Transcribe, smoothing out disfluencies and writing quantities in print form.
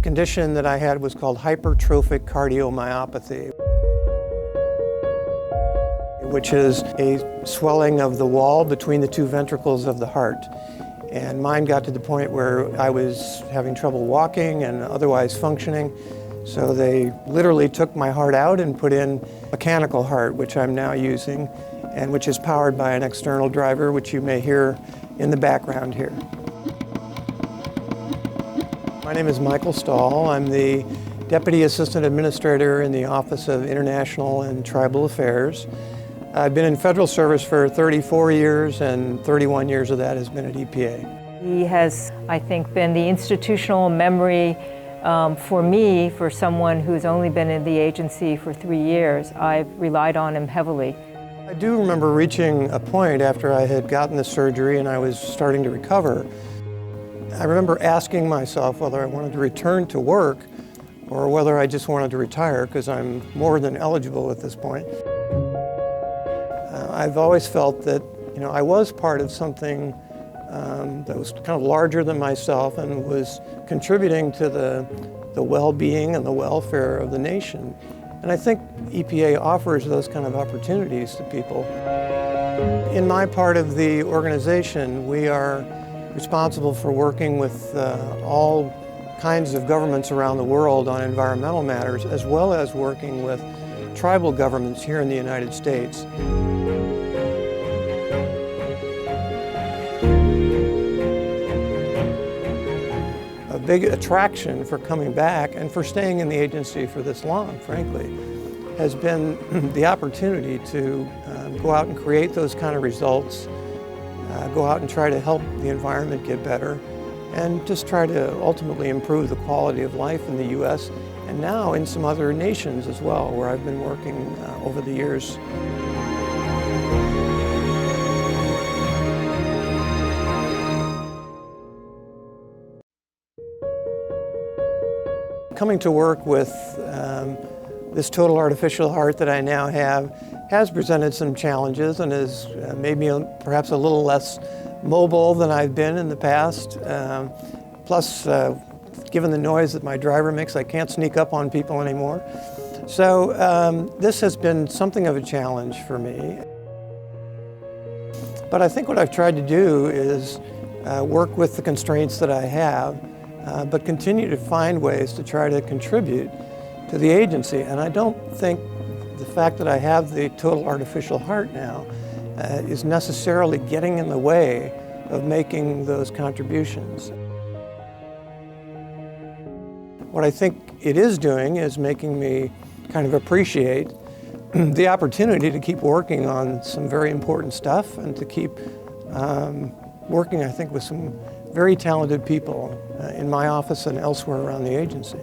The condition that I had was called hypertrophic cardiomyopathy, which is a swelling of the wall between the two ventricles of the heart. And mine got to the point where I was having trouble walking and otherwise functioning. So they literally took my heart out and put in a mechanical heart, which I'm now using, and which is powered by an external driver, which you may hear in the background here. My name is Michael Stahl. I'm the Deputy Assistant Administrator in the Office of International and Tribal Affairs. I've been in federal service for 34 years, and 31 years of that has been at EPA. He has, I think, been the institutional memory for me, for someone who's only been in the agency for 3 years. I've relied on him heavily. I do remember reaching a point after I had gotten the surgery and I was starting to recover. I remember asking myself whether I wanted to return to work or whether I just wanted to retire, because I'm more than eligible at this point. I've always felt that, I was part of something that was kind of larger than myself and was contributing to the well-being and the welfare of the nation. And I think EPA offers those kind of opportunities to people. In my part of the organization, we are responsible for working with all kinds of governments around the world on environmental matters, as well as working with tribal governments here in the United States. A big attraction for coming back and for staying in the agency for this long, frankly, has been the opportunity to go out and create those kind of results, go out and try to help the environment get better, and just try to ultimately improve the quality of life in the U.S. and now in some other nations as well, where I've been working over the years. Coming to work with this total artificial heart that I now have has presented some challenges and has made me perhaps a little less mobile than I've been in the past. Plus, given the noise that my driver makes, I can't sneak up on people anymore. So this has been something of a challenge for me. But I think what I've tried to do is work with the constraints that I have, but continue to find ways to try to contribute to the agency. And I don't think the fact that I have the total artificial heart now is necessarily getting in the way of making those contributions. What I think it is doing is making me kind of appreciate the opportunity to keep working on some very important stuff and to keep working, I think, with some very talented people in my office and elsewhere around the agency.